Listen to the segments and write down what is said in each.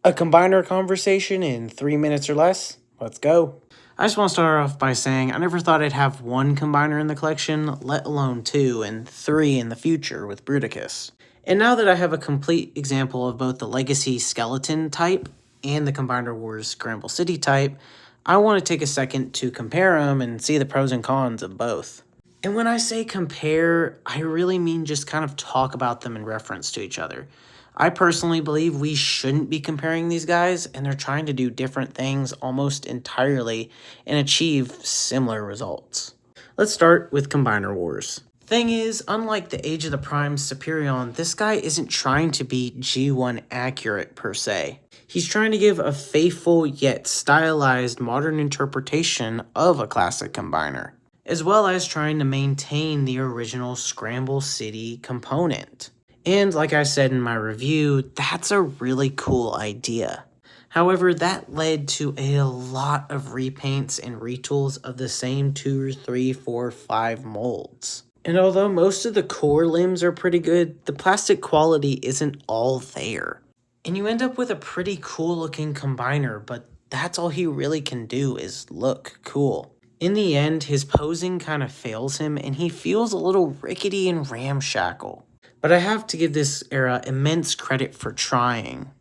A combiner conversation in 3 minutes or less? Let's go. I just want to start off by saying I never thought I'd have one combiner in the collection, let alone two and three in the future with Bruticus. And now that I have a complete example of both the Legacy Skeleton type and the Combiner Wars Scramble City type, I want to take a second to compare them and see the pros and cons of both. And when I say compare, I really mean just kind of talk about them in reference to each other. I personally believe we shouldn't be comparing these guys, and they're trying to do different things almost entirely and achieve similar results. Let's start with Combiner Wars. Thing is, unlike the Age of the Primes Superion, this guy isn't trying to be G1 accurate per se. He's trying to give a faithful yet stylized modern interpretation of a classic combiner, as well as trying to maintain the original Scramble City component. And like I said in my review, that's a really cool idea. However, that led to a lot of repaints and retools of the same 2, 3, 4, 5 molds. And although most of the core limbs are pretty good, the plastic quality isn't all there. And you end up with a pretty cool looking combiner, but that's all he really can do is look cool. In the end, his posing kind of fails him and he feels a little rickety and ramshackle. But I have to give this era immense credit for trying.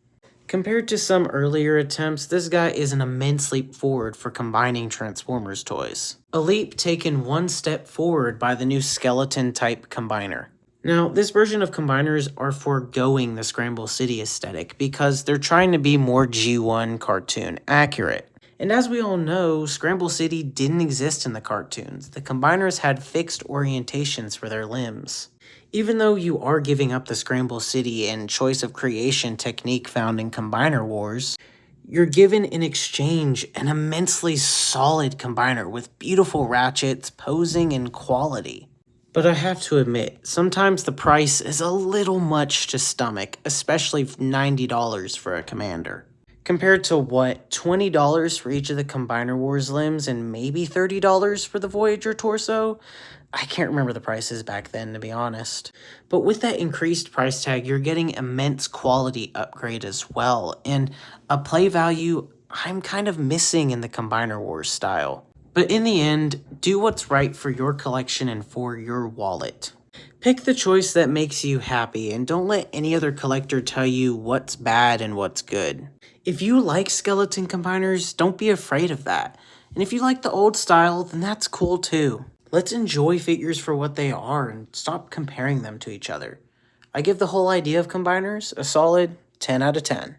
Compared to some earlier attempts, this guy is an immense leap forward for combining Transformers toys. A leap taken one step forward by the new skeleton type combiner. Now, this version of combiners are foregoing the Scramble City aesthetic because they're trying to be more G1 cartoon accurate. And as we all know, Scramble City didn't exist in the cartoons. The combiners had fixed orientations for their limbs. Even though you are giving up the Scramble City and choice of creation technique found in Combiner Wars, you're given in exchange an immensely solid combiner with beautiful ratchets, posing, and quality. But I have to admit, sometimes the price is a little much to stomach, especially $90 for a commander. Compared to what, $20 for each of the Combiner Wars limbs and maybe $30 for the Voyager torso? I can't remember the prices back then, to be honest. But with that increased price tag, you're getting immense quality upgrade as well, and a play value I'm kind of missing in the Combiner Wars style. But in the end, do what's right for your collection and for your wallet. Pick the choice that makes you happy, and don't let any other collector tell you what's bad and what's good. If you like skeleton combiners, don't be afraid of that. And if you like the old style, then that's cool too. Let's enjoy figures for what they are and stop comparing them to each other. I give the whole idea of combiners a solid 10 out of 10.